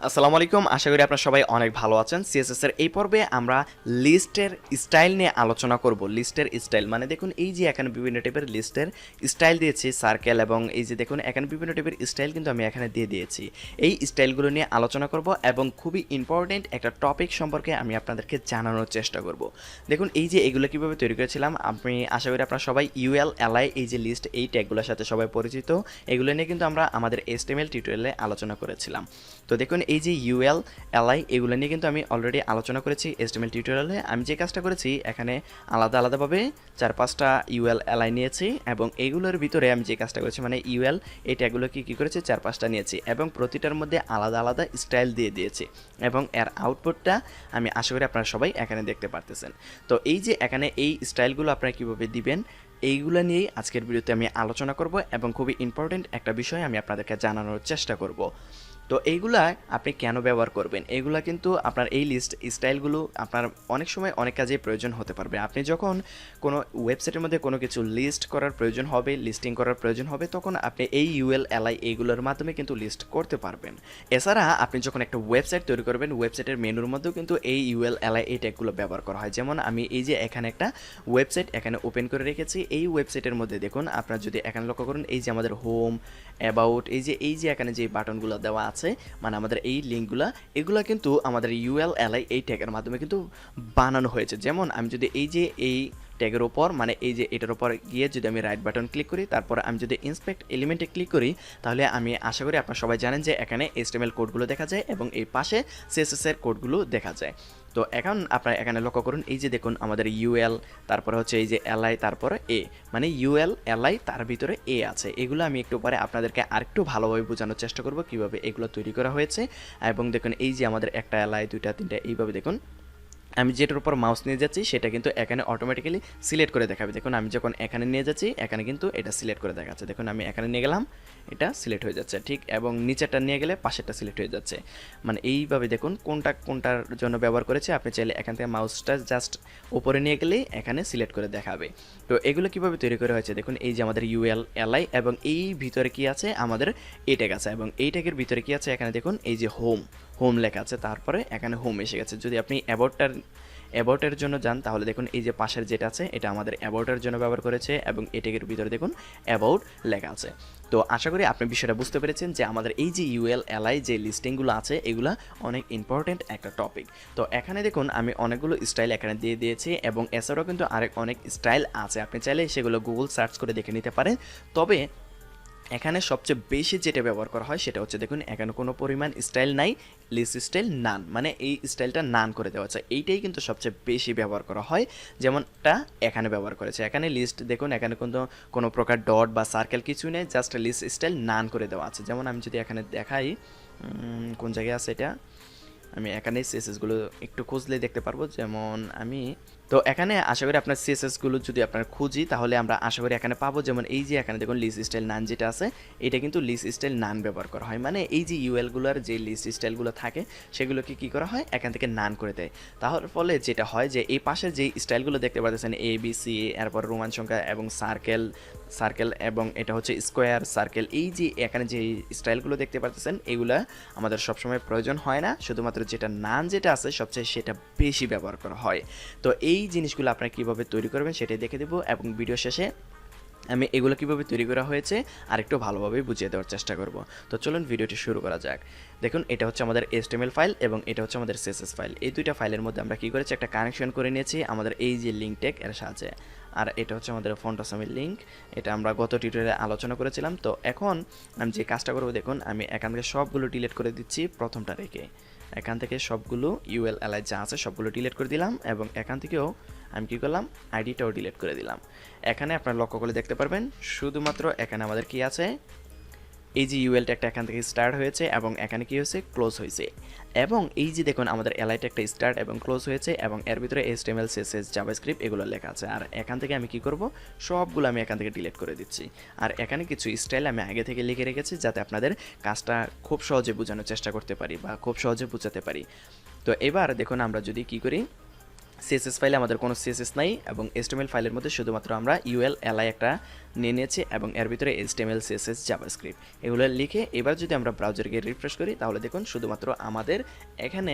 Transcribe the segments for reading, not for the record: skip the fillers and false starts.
আসসালামু আলাইকুম, আশা করি আপনারা সবাই অনেক ভালো আছেন। সিএসএস এর এই পর্বে আমরা লিস্টের স্টাইল নিয়ে আলোচনা করব। লিস্টের স্টাইল মানে দেখুন এই যে এখানে বিভিন্ন টাইপের লিস্টের স্টাইল দিয়েছি, সার্কেল এবং এই যে দেখুন এখানে বিভিন্ন টাইপের স্টাইল কিন্তু আমি এখানে দিয়ে দিয়েছি। এই স্টাইলগুলো নিয়ে আলোচনা করব এবং খুবই ইম্পর্টেন্ট একটা টপিক সম্পর্কে আমি আপনাদেরকে জানানোর চেষ্টা করব। দেখুন এই যে এগুলো কিভাবে তৈরি করেছিলাম, আমি আশা করি আপনারা সবাই ইউএল এলআই এই যে লিস্ট এই ট্যাগগুলোর সাথে সবাই পরিচিত। এগুলো নিয়ে কিন্তু আমরা আমাদের এসটিএমএল টিউটোরিয়ালে আলোচনা করেছিলাম। তো দেখুন এই যে ইউএল এলআই এগুলো নিয়ে কিন্তু আমি অলরেডি আলোচনা করেছি এসটিএমএল টিউটোরিয়ালে। আমি যে কাজটা করেছি এখানে আলাদা আলাদাভাবে 4-5টা ইউএল এলআই নিয়েছি এবং এইগুলোর ভিতরে আমি যে কাজটা করেছি মানে ইউএল এই ট্যাগগুলো কি করেছি 4-5টা নিয়েছি এবং প্রতিটার মধ্যে আলাদা আলাদা স্টাইল দিয়ে দিয়েছি এবং এর আউটপুটটা আমি আশা করি আপনারা সবাই এখানে দেখতে পারতেছেন। তো এই যে এখানে এই স্টাইলগুলো আপনারা কীভাবে দিবেন এইগুলো নিয়েই আজকের ভিডিওতে আমি আলোচনা করব এবং খুবই ইম্পর্টেন্ট একটা বিষয় আমি আপনাদেরকে জানানোর চেষ্টা করব। তো এইগুলা আপনি কেন ব্যবহার করবেন, এইগুলা কিন্তু আপনার এই লিস্ট স্টাইলগুলো আপনার অনেক সময় অনেক কাজেই প্রয়োজন হতে পারবে। আপনি যখন কোনো ওয়েবসাইটের মধ্যে কোনো কিছু লিস্ট করার প্রয়োজন হবে, লিস্টিং করার প্রয়োজন হবে, তখন আপনি এই ইউএল এলআই এইগুলোর মাধ্যমে কিন্তু লিস্ট করতে পারবেন। এছাড়া আপনি যখন একটা ওয়েবসাইট তৈরি করবেন, ওয়েবসাইটের মেনুর মধ্যেও কিন্তু এই ইউএল এলআই এই ট্যাগগুলো ব্যবহার করা হয়। যেমন আমি এই যে এখানে একটা ওয়েবসাইট এখানে ওপেন করে রেখেছি, এই ওয়েবসাইটের মধ্যে দেখুন আপনারা যদি এখানে লক্ষ্য করুন এই যে আমাদের হোম, অ্যাবাউট, এই যে এখানে যে বাটনগুলো দেওয়া আছে মানে আমাদের এই লিঙ্কগুলা এগুলা কিন্তু আমাদের ইউএল এলআই এই ট্যাগের মাধ্যমে কিন্তু বানানো হয়েছে। যেমন আমি যদি এই যে এই ট্যাগের ওপর মানে এই যে এটার উপর গিয়ে যদি আমি রাইট বাটন ক্লিক করি, তারপর আমি যদি ইন্সপেক্ট এলিমেন্টে ক্লিক করি, তাহলে আমি আশা করি আপনারা সবাই জানেন যে এখানে এইচটিএমএল কোডগুলো দেখা যায় এবং এই পাশে সিএসএস এর কোডগুলো দেখা যায়। তো এখন আপনারা এখানে লক্ষ্য করুন এই যে দেখুন আমাদের ইউএল, তারপরে হচ্ছে এই যে এলআই, তারপরে এ, মানে ইউএল এলআই তার ভিতরে এ আছে। এগুলো আমি একটু পরে আপনাদেরকে আরেকটু ভালোভাবে বোঝানোর চেষ্টা করব কিভাবে এগুলো তৈরি করা হয়েছে। এবং দেখুন এই যে আমাদের একটা এলআই, দুইটা, তিনটা, এইভাবে দেখুন আমি যেটার উপর মাউস নিয়ে যাচ্ছি সেটা কিন্তু এখানে অটোমেটিক্যালি সিলেক্ট করে দেখাবে। দেখুন আমি যখন এখানে নিয়ে যাচ্ছি এখানে কিন্তু এটা সিলেক্ট করে দেখাচ্ছে। দেখুন আমি এখানে নিয়ে গেলাম, এটা সিলেক্ট হয়ে যাচ্ছে ঠিক, এবং নিচেরটা নিয়ে গেলে পাশেরটা সিলেক্ট হয়ে যাচ্ছে। মানে এইভাবে দেখুন কোনটার জন্য ব্যবহার করেছে। আপনি চাইলে এখান থেকে মাউসটা জাস্ট উপরে নিয়ে গেলেই এখানে সিলেক্ট করে দেখাবে। তো এগুলো কিভাবে তৈরি করা হয়েছে দেখুন এই যে আমাদের ইউএল এলআই এবং এই ভিতরে কি আছে আমাদের এই ট্যাগ আছে এবং এই ট্যাগের ভিতরে কি আছে এখানে দেখুন এই যে হোম লেখা আছে, তারপরে এখানে হোম এসে গেছে। যদি আপনি অ্যাবাউটের জন্য যান তাহলে দেখুন এই যে পাশের যেটা আছে এটা আমাদের অ্যাবাউটের জন্য ব্যবহার করেছে এবং এই ট্যাগের ভিতরে দেখুন অ্যাবাউট লেখা আছে। তো আশা করি আপনি বিষয়টা বুঝতে পেরেছেন যে আমাদের এই যে ইউএল এলআই যে লিস্টিংগুলো আছে এগুলো অনেক ইম্পর্টেন্ট একটা টপিক। তো এখানে দেখুন আমি অনেকগুলো স্টাইল এখানে দিয়ে দিয়েছি এবং এছাড়াও কিন্তু অনেক স্টাইল আছে, আপনি চাইলে সেগুলো গুগল সার্চ করে দেখে নিতে পারেন। তবে এখানে সবচেয়ে বেশি যেটা ব্যবহার করা হয় সেটা হচ্ছে দেখুন এখানে কোনো পরিমাণ স্টাইল নাই, লিস্ট স্টাইল নান, মানে এই স্টাইলটা নান করে দেওয়া আছে, এইটাই কিন্তু সবচেয়ে বেশি ব্যবহার করা হয়। যেমনটা এখানে ব্যবহার করেছে, এখানে লিস্ট দেখুন এখানে কিন্তু কোনো প্রকার ডট বা সার্কেল কিছু নেই, জাস্ট লিস্ট স্টাইল নান করে দেওয়া আছে। যেমন আমি যদি এখানে দেখাই কোন জায়গায় আছে এটা, আমি এখানে সিএসএসগুলো একটু খুঁজলে দেখতে পারবো। যেমন আমি তো এখানে আশা করি আপনার সিএসএসগুলো যদি আপনার খুঁজি তাহলে আমরা আশা করি এখানে পাবো। যেমন এই যে এখানে দেখুন লিস্ট স্টাইল নান যেটা আছে এটা কিন্তু লিস্ট স্টাইল নান ব্যবহার করা হয়, মানে এই যে ইউএলগুলোর যে লিস্ট স্টাইলগুলো থাকে সেগুলোকে কী করা হয় এখান থেকে নান করে দেয়। তাহলে ফলে যেটা হয় যে এই পাশের যে স্টাইলগুলো দেখতে পাচ্ছেন এ বি সি, এরপর রোমান সংখ্যা এবং সার্কেল এবং এটা হচ্ছে স্কোয়ার সার্কেল, এই যে এখানে যে স্টাইলগুলো দেখতে পাচ্ছেন এগুলা আমাদের সবসময় প্রয়োজন হয় না, শুধুমাত্র যেটা নান যেটা আছে সবচেয়ে সেটা বেশি ব্যবহার করা হয়। তো এই জিনিসগুলো আপনারা কীভাবে তৈরি করবেন সেটাই দেখে দেবো এবং ভিডিও শেষে আমি এগুলো কীভাবে তৈরি করা হয়েছে আর একটু ভালোভাবে বুঝিয়ে দেওয়ার চেষ্টা করব। তো চলুন ভিডিওটি শুরু করা যাক। দেখুন এটা হচ্ছে আমাদের HTML ফাইল এবং এটা হচ্ছে আমাদের CSS ফাইল। এই দুইটা ফাইলের মধ্যে আমরা কী করেছি একটা কানেকশন করে নিয়েছি আমাদের এই যে লিঙ্ক ট্যাগ এর সাহায্যে, আর এটা হচ্ছে আমাদের ফন্ট আসামির লিঙ্ক, এটা আমরা গত টিউটোরিয়ালে আলোচনা করেছিলাম। তো এখন আমি যে কাজটা করবো দেখুন আমি এখান থেকে সবগুলো ডিলিট করে দিচ্ছি প্রথমটা রেখে, এখান থেকে সবগুলো ইউএল এলআই যা আছে সবগুলো ডিলিট করে দিলাম এবং এখান থেকেও আমি কী করলাম আইডিটাও ডিলিট করে দিলাম। এখানে আপনারা লক্ষ্য করে দেখতে পারবেন শুধুমাত্র এখানে আমাদের কি আছে এই যে ইউএল ট্যাগটা এখান থেকে স্টার্ট হয়েছে এবং এখানে কি হয়েছে ক্লোজ হয়েছে, এবং এই যে দেখুন আমাদের এলআই ট্যাগটা স্টার্ট এবং ক্লোজ হয়েছে এবং এর ভিতরে HTML CSS জাভাস্ক্রিপ্ট এগুলো লেখা আছে। আর এখান থেকে আমি কি করব সবগুলো আমি এখান থেকে ডিলিট করে দিচ্ছি। আর এখানে কিছু স্টাইল আমি আগে থেকে লিখে রেখেছি যাতে আপনাদের কাজটা খুব সহজে বোঝানোর চেষ্টা করতে পারি বা খুব সহজে বোঝাতে পারি। তো এবার দেখুন আমরা যদি কি করি সিএসএস ফাইলে আমাদের কোনো সিএসএস নাই এবং এইচটিএমএল ফাইলের মধ্যে শুধুমাত্র আমরা ইউএল এলআই একটা নিয়ে নিয়েছি এবং এর ভিতরে এইচটিএমএল সিএসএস জাভাস্ক্রিপ্ট এগুলো লিখে এবার যদি আমরা ব্রাউজারে গিয়ে রিফ্রেশ করি তাহলে দেখুন শুধুমাত্র আমাদের এখানে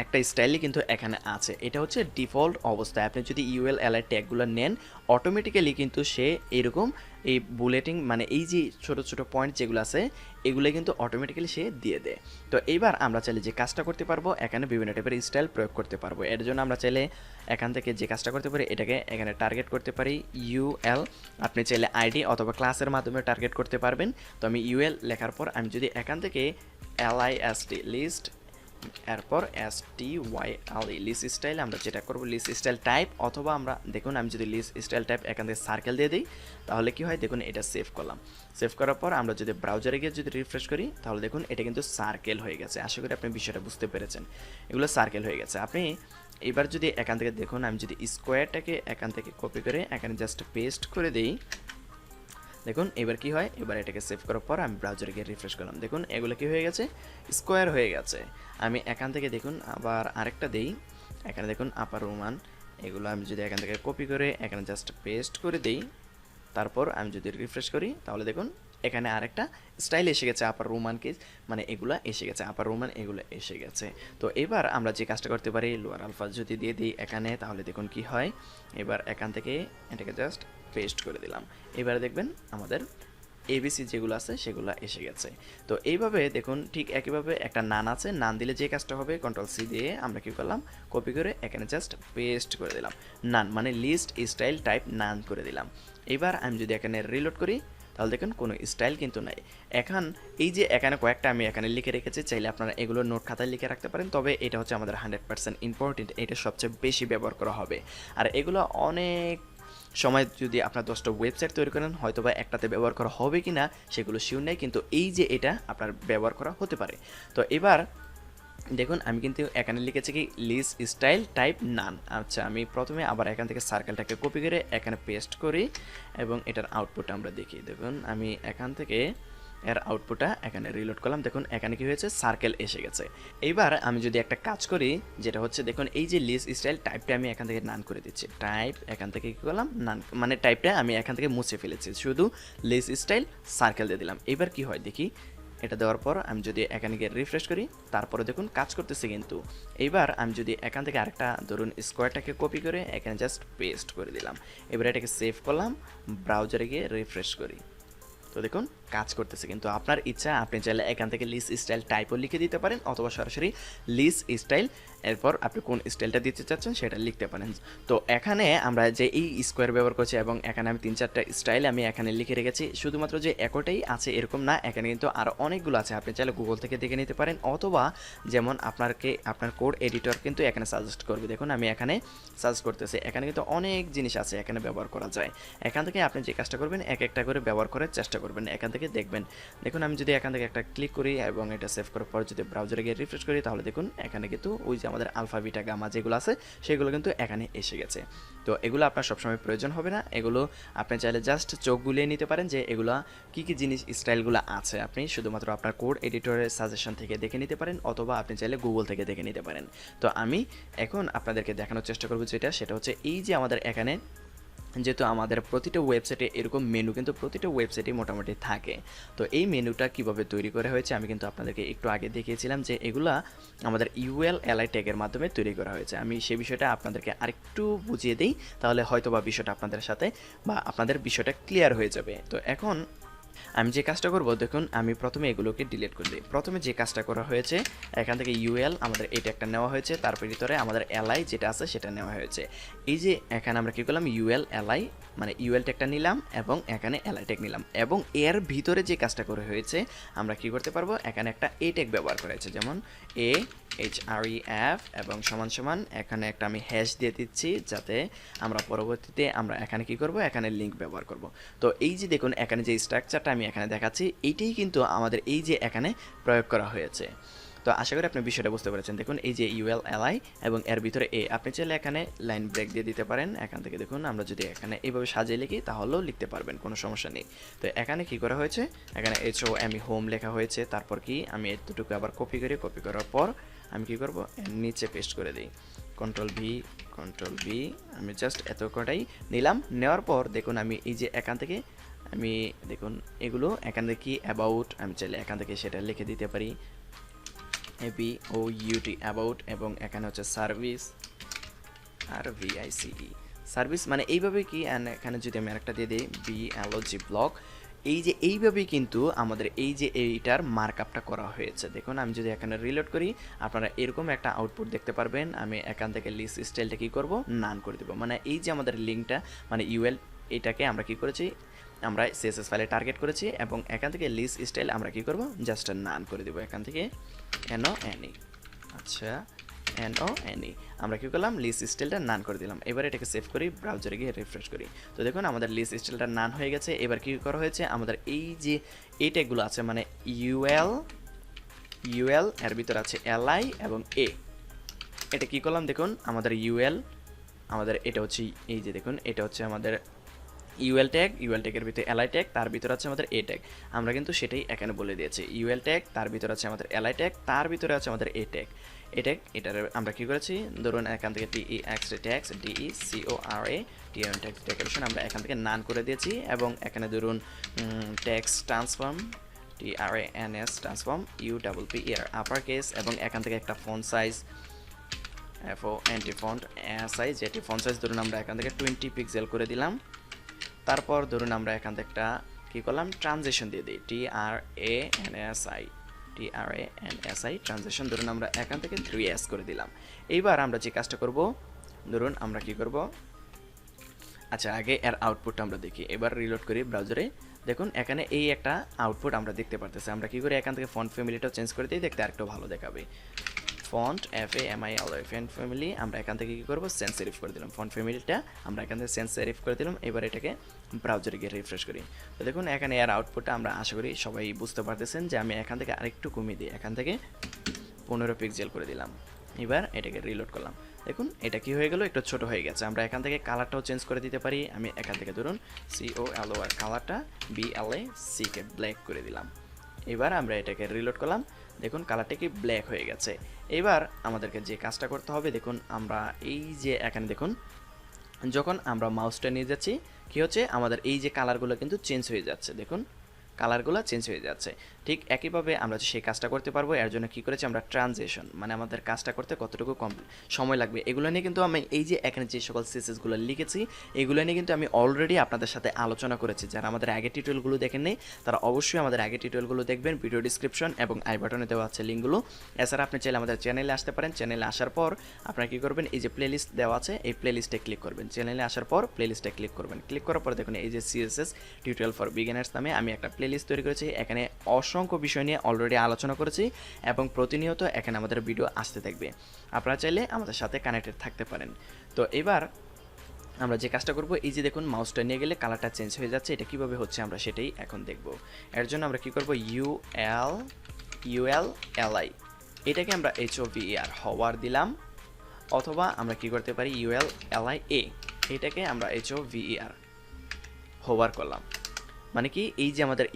একটা স্টাইলই কিন্তু এখানে আছে। এটা হচ্ছে ডিফল্ট অবস্থায়। আপনি যদি ইউএল এলআই ট্যাগগুলো নেন অটোমেটিক্যালি কিন্তু সে এরকম এই বুলেটিং মানে এই যে ছোট ছোট পয়েন্ট যেগুলো আছে এগুলো কিন্তু অটোমেটিক্যালি সে দিয়ে দেয়। তো এইবার আমরা চাইলে যে কাজটা করতে পারবো এখানে বিভিন্ন টাইপের স্টাইল প্রয়োগ করতে পারবো। এর জন্য আমরা চাইলে এখান থেকে যে কাজটা করতে পারি এটাকে এখানে টার্গেট করতে পারি ইউএল। আপনি চাইলে আইডি অথবা ক্লাসের মাধ্যমে টার্গেট করতে পারবেন। তো আমি ইউএল লেখার পর আমি যদি এখান থেকে এলআইএসটি লিস্ট এরপর STYLE লিস্ট স্টাইল আমরা যেটা করবো লিস্ট স্টাইল টাইপ অথবা আমরা দেখুন আমি যদি লিস্ট স্টাইল টাইপ এখান থেকে সার্কেল দিয়ে দিই তাহলে কি হয় দেখুন এটা সেভ করলাম। সেভ করার পর আমরা যদি ব্রাউজারে গিয়ে যদি রিফ্রেশ করি তাহলে দেখুন এটা কিন্তু সার্কেল হয়ে গেছে। আশা করি আপনি বিষয়টা বুঝতে পেরেছেন, এগুলো সার্কেল হয়ে গেছে। আপনি এবার যদি এখান থেকে দেখুন আমি যদি স্কোয়ারটাকে এখান থেকে কপি করে এখানে জাস্ট পেস্ট করে দিই দেখুন এবার কি হয়, এবার এটাকে সেভ করার পর আমি ব্রাউজারে গিয়ে রিফ্রেশ করলাম দেখুন এগুলো কি হয়ে গেছে স্কোয়ার হয়ে গেছে। আমি এখান থেকে দেখুন আবার আরেকটা দেই এখানে দেখুন আপার রোমান এগুলো আমি যদি এখান থেকে কপি করে এখানে জাস্ট পেস্ট করে দিই তারপর আমি যদি রিফ্রেশ করি তাহলে দেখুন এখানে আরেকটা স্টাইল এসে গেছে আপার রোমান কেস মানে এগুলা এসে গেছে আপার রোমান এগুলো এসে গেছে। তো এবার আমরা যে কাজটা করতে পারি লোয়ার আলফা যদি দিয়ে দিই এখানে তাহলে দেখুন কি হয়, এবার এখান থেকে এটাকে জাস্ট পেস্ট করে দিলাম। এবারে দেখবেন আমাদের এবিসি যেগুলো আছে সেগুলো এসে গেছে। তো এইভাবে দেখুন ঠিক একইভাবে একটা নান আছে, নান দিলে যে কাজটা হবে কন্ট্রোল সি দিয়ে আমরা কি করলাম কপি করে এখানে জাস্ট পেস্ট করে দিলাম। নান মানে লিস্ট স্টাইল টাইপ নান করে দিলাম। এবার আমি যদি এখানে রিলোড করি তাহলে দেখুন কোনো স্টাইল কিন্তু নাই। এখন এই যে এখানে কয়েকটা আমি এখানে লিখে রেখেছি চাইলে আপনারা এগুলো নোট খাতায় লিখে রাখতে পারেন, তবে এটা হচ্ছে আমাদের 100% ইম্পর্টেন্ট, এটা সবচেয়ে বেশি ব্যবহার করা হবে। আর এগুলো অনেক সময় যদি আপনার 10টা ওয়েবসাইট তৈরি করেন হয়তো বা একটাতে ব্যবহার করা হবে কি না সেগুলো শিওর নেই, কিন্তু এই যে এটা আপনার ব্যবহার করা হতে পারে। তো এবার দেখুন আমি কিন্তু এখানে লিখেছি কি লিস্ট স্টাইল টাইপ নান। আচ্ছা আমি প্রথমে আবার এখান থেকে সার্কেলটাকে কপি করে এখানে পেস্ট করি এবং এটার আউটপুট আমরা দেখি। দেখুন আমি এখান থেকে এর আউটপুটটা এখানে রিলোড করলাম দেখুন এখানে কি হয়েছে সার্কেল এসে গেছে। এইবার আমি যদি একটা কাজ করি যেটা হচ্ছে দেখুন এই যে লিস্ট স্টাইল টাইপটা আমি এখান থেকে নান করে দিচ্ছি, টাইপ এখান থেকে কী করলাম নান মানে টাইপটা আমি এখান থেকে মুছে ফেলেছি, শুধু লিস্ট স্টাইল সার্কেল দিয়ে দিলাম। এবার কি হয় দেখি, এটা দেওয়ার পর আমি যদি এখানে গিয়ে রিফ্রেশ করি তারপরে দেখুন কাজ করতেছে কিন্তু। এইবার আমি যদি এখান থেকে আরেকটা ধরুন স্কোয়ারটাকে কপি করে এখানে জাস্ট পেস্ট করে দিলাম, এবার এটাকে সেভ করলাম ব্রাউজারে গিয়ে রিফ্রেশ করি তো দেখুন কাজ করতেছে। কিন্তু আপনার ইচ্ছা আপনি চাইলে এখান থেকে লিস্ট স্টাইল টাইপও লিখে দিতে পারেন অথবা সরাসরি লিস্ট স্টাইল এরপর আপনি কোন স্টাইলটা দিতে চাচ্ছেন সেটা লিখতে পারেন। তো এখানে আমরা যে এই স্কোয়ার ব্যবহার করছি এবং এখানে আমি 3-4টা স্টাইল আমি এখানে লিখে রেখেছি, শুধুমাত্র যে একটাই আছে এরকম না, এখানে কিন্তু আরও অনেকগুলো আছে, আপনি চাইলে গুগল থেকে দেখে নিতে পারেন অথবা যেমন আপনার কোড এডিটর কিন্তু এখানে সাজেস্ট করবে। দেখুন আমি এখানে সাজেস্ট করতেছি, এখানে কিন্তু অনেক জিনিস আছে এখানে ব্যবহার করা যায়। এখান থেকে আপনি যে কাজটা করবেন এক একটা করে ব্যবহার করার চেষ্টা করবেন, এখান থেকে দেখবেন। দেখুন আমি যদি এখান থেকে একটা ক্লিক করি এবং এটা সেভ করার পর যদি ব্রাউজারে গিয়ে রিফ্রেশ করি তাহলে দেখুন এখানে কিন্তু ওই যে আমাদের আলফা বিটা গামা যেগুলো আছে সেগুলো কিন্তু এখানে এসে গেছে। তো এগুলো আপনার সবসময় প্রয়োজন হবে না, এগুলো আপনি চাইলে জাস্ট চোখ গুলিয়ে নিতে পারেন যে এগুলো কী কী জিনিস স্টাইলগুলো আছে, আপনি শুধুমাত্র আপনার কোড এডিটরের সাজেশন থেকে দেখে নিতে পারেন অথবা আপনি চাইলে গুগল থেকে দেখে নিতে পারেন। তো আমি এখন আপনাদেরকে দেখানোর চেষ্টা করবো সেটা হচ্ছে এই যে আমাদের এখানে যেহেতু আমাদের প্রতিটা ওয়েবসাইটে এরকম মেনু কিন্তু প্রতিটা ওয়েবসাইটে মোটামুটি থাকে, তো এই মেনুটা কিভাবে তৈরি করা হয়েছে আমি কিন্তু আপনাদেরকে একটু আগে দেখিয়েছিলাম যে এগুলা আমাদের ইউএল এলআই ট্যাগের মাধ্যমে তৈরি করা হয়েছে। আমি সেই বিষয়টা আপনাদেরকে আরেকটু বুঝিয়ে দিই তাহলে হয়তো বা বিষয়টা আপনাদের সাথে বা আপনাদের বিষয়টা ক্লিয়ার হয়ে যাবে। তো এখন আমি যে কাজটা করব দেখুন আমি প্রথমে এগুলোকে ডিলিট করে দিই। প্রথমে যে কাজটা করা হয়েছে এখান থেকে ইউএল আমাদের এটা একটা নেওয়া হয়েছে, তারপর ভিতরে আমাদের এলআই যেটা আছে সেটা নেওয়া হয়েছে। এই যে এখানে আমরা কী করলাম ইউএল এলআই মানে ইউএল ট্যাগটা নিলাম এবং এখানে এলআই ট্যাগ নিলাম এবং এর ভিতরে যে কাজটা করা হয়েছে আমরা কি করতে পারবো এখানে একটা এ ট্যাগ ব্যবহার করা হয়েছে, যেমন HREF এবং সমান সমান এখানে একটা আমি হ্যাশ দিয়ে দিচ্ছি যাতে আমরা পরবর্তীতে আমরা এখানে কি করব এখানে লিঙ্ক ব্যবহার করব। তো এই যে দেখুন এখানে যে স্ট্রাকচারটা আমি এখানে দেখাচ্ছি এইটাই কিন্তু আমাদের এই যে এখানে প্রয়োগ করা হয়েছে। তো আশা করি আপনি বিষয়টা বুঝতে পেরেছেন। দেখুন এই যে ইউএল এলআই এবং এর ভিতরে এ, আপনি চাইলে এখানে লাইন ব্রেক দিয়ে দিতে পারেন। এখান থেকে দেখুন আমরা যদি এখানে এইভাবে সাজিয়ে লিখি তাহলেও লিখতে পারবেন, কোনো সমস্যা নেই। তো এখানে কি করা হয়েছে এখানে HOME হোম লেখা হয়েছে, তারপর কি আমি এতটুকু আবার কপি করার পর আমি কি করব নিচে পেস্ট করে দিই, কন্ট্রোল ভি আমি জাস্ট এত কটাই নিলাম। নেওয়ার পর দেখুন আমি এই যে এখান থেকে আমি দেখুন এগুলো এখান থেকে কি অ্যাবাউট, আমি চাইলে এখান থেকে সেটা লিখে দিতে পারি ABOUT অ্যাবাউট, এবং এখানে হচ্ছে সার্ভিস RVICE সার্ভিস, মানে এইভাবে কি, অ্যান্ড এখানে যদি আমি আরেকটা দিয়ে দিই BLOG ব্লগ, এই যে এইভাবেই কিন্তু আমাদের এই যে এইটার মার্কআপটা করা হয়েছে। দেখুন আমি যদি এখানে রিলোড করি আপনারা এরকম একটা আউটপুট দেখতে পারবেন। আমি এখান থেকে লিস্ট স্টাইলটা কী করব, নান করে দেবো। মানে এই যে আমাদের লিঙ্কটা মানে UL এটাকে আমরা কি করেছি, আমরা CSS ফাইলে টার্গেট করেছি, এবং এখান থেকে লিস্ট স্টাইল আমরা কি করব, জাস্ট নান করে দেবো এখান থেকে NONE। আচ্ছা NONE আমরা কি করলাম, লিস্ট স্টাইলটা নান করে দিলাম। এবার এটাকে সেভ করি, ব্রাউজারে গিয়ে রিফ্রেশ করি। তো দেখুন আমাদের লিস্ট স্টাইলটা নান হয়ে গেছে। এবার কি করা হয়েছে, আমাদের এই যে এই ট্যাগগুলো আছে মানে UL এর ভিতরে আছে LI এবং A, এটা কি করলাম দেখুন আমাদের UL, আমাদের এটা হচ্ছে এই যে দেখুন এটা হচ্ছে আমাদের UL ট্যাগের ভিতরে LI ট্যাগ, তার ভিতরে আছে আমাদের A ট্যাগ। আমরা কিন্তু সেটাই এখানে বলে দিয়েছি, UL ট্যাগ, তার ভিতরে আছে আমাদের LI ট্যাগ, তার ভিতরে আছে আমাদের A ট্যাগ। এটার আমরা কি করেছি, ধরুন এখান থেকে TEX ট্যাক্স DECORA ট্যাক্সেশন আমরা এখান থেকে নান করে দিয়েছি, এবং এখানে ধরুন tax transform TRANS transform UPPER upper case, এবং এখান থেকে একটা ফন্ট সাইজ ফন্ট সাইজ, যেটি ফন্ট সাইজ ধরুন আমরা এখান থেকে 20 পিক্সেল করে দিলাম। তারপর ধরুন আমরা এখান থেকে একটা কী করলাম, ট্রানজিশন দিয়ে দিই TRANSI ট্রানজিশন ধরুন আমরা এখান থেকে 3S করে দিলাম। এইবার আমরা যে কাজটা করব, ধরুন আমরা কি করব, আচ্ছা আগে এর আউটপুটটা আমরা দেখি। এবার রিলোড করি ব্রাউজারে, দেখুন এখানে এই একটা আউটপুট আমরা দেখতে পারতেছি। আমরা কি করি, এখান থেকে ফন্ট ফ্যামিলিটাও চেঞ্জ করে দিই, দেখতে আরেকটু ভালো দেখাবে। ফন্ট FAMILI ফ্যামিলি আমরা এখান থেকে কী করবো, সেন্স সেরিফ করে দিলাম। ফন্ট ফ্যামিলিটা আমরা এখান থেকে সেন্স সেরিফ করে দিলাম। এবার এটাকে ব্রাউজারে গিয়ে রিফ্রেশ করি। তো দেখুন এখানে এর আউটপুটটা আমরা আশা করি সবাই বুঝতে পারতেছেন যে আমি এখান থেকে আরেকটু কমিয়ে দিই, এখান থেকে 15 পিক্সেল করে দিলাম। এবার এটাকে রিলোড করলাম, দেখুন এটা কি হয়ে গেল, একটু ছোট হয়ে গেছে। আমরা এখান থেকে কালারটাও চেঞ্জ করে দিতে পারি। আমি এখান থেকে ধরুন COLOR কালারটা BLAC কে ব্ল্যাক করে দিলাম। এবার আমরা এটাকে রিলোড করলাম, দেখুন কালারটা কি ব্ল্যাক হয়ে গেছে। এবার আমাদেরকে যে কাজটা করতে হবে, দেখুন আমরা এই যে এখানে দেখুন যখন আমরা মাউসটা নিয়ে যাচ্ছি কি হচ্ছে, আমাদের এই যে কালারগুলো কিন্তু চেঞ্জ হয়ে যাচ্ছে, দেখুন কালারগুলো চেঞ্জ হয়ে যাচ্ছে। ঠিক একইভাবে আমরা সেই কাজটা করতে পারবো। এর জন্য কি করেছি আমরা, ট্রানজিশন, মানে আমাদের কাজটা করতে কতটুকু সময় লাগবে এগুলো নিয়ে কিন্তু আমি এই যে এখানে যে সকল CSSগুলো লিখেছি এগুলো নিয়ে কিন্তু আমি অলরেডি আপনাদের সাথে আলোচনা করেছি। যারা আমাদের আগের টিউটোরিয়ালগুলো দেখেন নেই তারা অবশ্যই আমাদের আগের টিউটোরিয়ালগুলো দেখবেন, ভিডিও ডিসক্রিপশন এবং আই বাটনে দেওয়া আছে লিঙ্কগুলো। এছাড়া আপনি চাইলে আমাদের চ্যানেলে আসতে পারেন। চ্যানেলে আসার পর আপনারা কী করবেন, এই যে প্লেলিস্ট দেওয়া আছে এই প্লেলিস্টে ক্লিক করবেন। চ্যানেলে আসার পর প্লেলিস্টে ক্লিক করবেন। ক্লিক করার পর দেখুন এই যে CSS টিউটোরিয়াল ফর বিগিনার্স নামে আমি একটা প্লেলিস্ট তৈরি করেছি। এখানে অসংখ্য বিষয় নিয়ে অলরেডি আলোচনা করেছি এবং প্রতিনিয়ত এখানে আমাদের ভিডিও আসতে থাকবে। আপনারা চাইলে আমাদের সাথে কানেক্টেড থাকতে পারেন। তো এবার আমরা যে কাজটা করব, এই যে দেখুন মাউসটা নিয়ে গেলে কালারটা চেঞ্জ হয়ে যাচ্ছে, এটা কিভাবে হচ্ছে আমরা সেটাই এখন দেখব। এর জন্য আমরা কি করব, ULLI এটাকে আমরা HOVER হওয়ার দিলাম, অথবা আমরা কি করতে পারি ULLIA এটাকে আমরা HOVER হওয়ার করলাম। মানে কি, এই যে আমাদের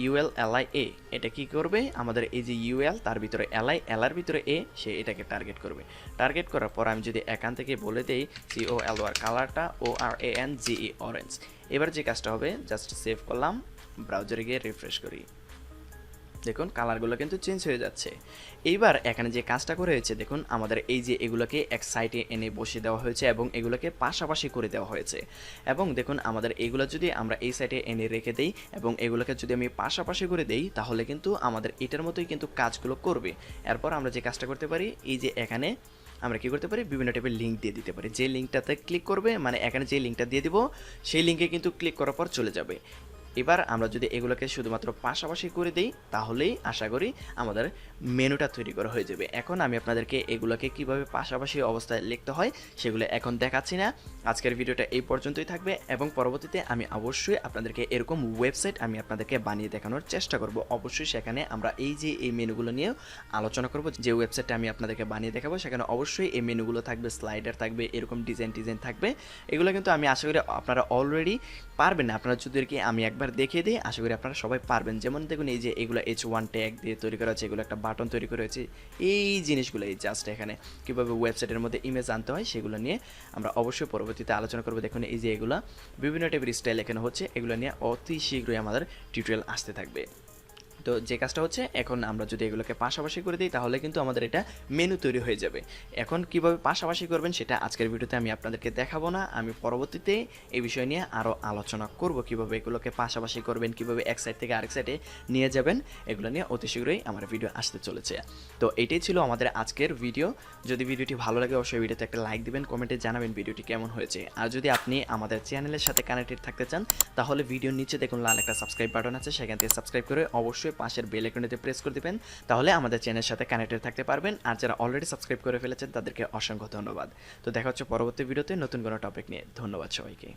ULLIA এটা কি করবে, আমাদের এই যে UL তার ভিতরে LI এর ভিতরে A, সে এটাকে টার্গেট করবে। টার্গেট করার পর আমি যদি এখান থেকে বলে দেই COLOR কালারটা ORANGE অরেঞ্জ। এবার যে কাজটা হবে, জাস্ট সেভ করলাম, ব্রাউজারে গিয়ে রিফ্রেশ করি, দেখুন কালারগুলো কিন্তু চেঞ্জ হয়ে যাচ্ছে। এইবার এখানে যে কাজটা করে হয়েছে, দেখুন আমাদের এই যে এগুলোকে এক সাইডে এনে বসিয়ে দেওয়া হয়েছে এবং এগুলোকে পাশাপাশি করে দেওয়া হয়েছে। এবং দেখুন আমাদের এগুলো যদি আমরা এই সাইডে এনে রেখে দেই এবং এগুলোকে যদি আমি পাশাপাশি করে দেই, তাহলে কিন্তু আমাদের এটার মতোই কিন্তু কাজগুলো করবে। এরপর আমরা যে কাজটা করতে পারি, এই যে এখানে আমরা কি করতে পারি, বিভিন্ন টাইপের লিঙ্ক দিয়ে দিতে পারি। যে লিঙ্কটাতে ক্লিক করবে, মানে এখানে যে লিঙ্কটা দিয়ে দিব সেই লিঙ্কে কিন্তু ক্লিক করার পর চলে যাবে। এবার আমরা যদি এগুলোকে শুধুমাত্র পাশাপাশি করে দিই, তাহলেই আশা করি আমাদের মেনুটা তৈরি করা হয়ে যাবে। এখন আমি আপনাদেরকে এগুলোকে কিভাবে পাশাপাশি অবস্থায় লিখতে হয় সেগুলো এখন দেখাচ্ছি না। আজকের ভিডিওটা এই পর্যন্তই থাকবে এবং পরবর্তীতে আমি অবশ্যই আপনাদেরকে এরকম ওয়েবসাইট আমি আপনাদেরকে বানিয়ে দেখানোর চেষ্টা করব। অবশ্যই সেখানে আমরা এই যে এই মেনুগুলো নিয়ে আলোচনা করব। যে ওয়েবসাইটটা আমি আপনাদেরকে বানিয়ে দেখাবো সেখানে অবশ্যই এই মেনুগুলো থাকবে, স্লাইডার থাকবে, এরকম ডিজাইন থাকবে। এগুলো কিন্তু আমি আশা করি আপনারা অলরেডি পারবেন না, আপনারা যদি আমি একবার একবার দেখিয়ে দিই, আশা করি আপনারা সবাই পারবেন। যেমন দেখুন এই যে এগুলো H1 ট্যাগ দিয়ে তৈরি করা হয়েছে, এগুলো একটা বাটন তৈরি করা হয়েছে, এই জিনিসগুলো এই জাস্ট এখানে কীভাবে ওয়েবসাইটের মধ্যে ইমেজ আনতে হয় সেগুলো নিয়ে আমরা অবশ্যই পরবর্তীতে আলোচনা করবো। দেখুন এই যে এগুলো বিভিন্ন টাইপের স্টাইল এখানে হচ্ছে, এগুলো নিয়ে অতি শীঘ্রই আমাদের টিউটোরিয়াল আসতে থাকবে। তো যে কাজটা হচ্ছে, এখন আমরা যদি এগুলোকে পাশাপাশি করে দিই তাহলে কিন্তু আমাদের এটা মেনু তৈরি হয়ে যাবে। এখন কিভাবে পাশাপাশি করবেন সেটা আজকের ভিডিওতে আমি আপনাদেরকে দেখাবো না, আমি পরবর্তীতে এই বিষয় নিয়ে আরও আলোচনা করব, কিভাবে এগুলোকে পাশাপাশি করবেন, কিভাবে এক সাইড থেকে আরেক সাইডে নিয়ে যাবেন, এগুলো নিয়ে অতি শীঘ্রই আমার ভিডিও আসতে চলেছে। তো এইটাই ছিল আমাদের আজকের ভিডিও। যদি ভিডিওটি ভালো লাগে অবশ্যই ভিডিওতে একটা লাইক দিবেন, কমেন্টে জানাবেন ভিডিওটি কেমন হয়েছে। আর যদি আপনি আমাদের চ্যানেলের সাথে কানেক্টেড থাকতে চান তাহলে ভিডিওর নিচে দেখুন লাল একটা সাবস্ক্রাইব বাটন আছে, সেখান থেকে সাবস্ক্রাইব করে অবশ্যই পাশের বেল আইকনটিতে প্রেস করে দিবেন, তাহলে আমাদের চ্যানেলের সাথে কানেক্টেড থাকতে পারবেন। আর যারা অলরেডি সাবস্ক্রাইব করে ফেলেছেন তাদেরকে অসংখ্য ধন্যবাদ। তো দেখা হচ্ছে পরবর্তী ভিডিওতে নতুন কোনো টপিক নিয়ে। ধন্যবাদ সবাইকে।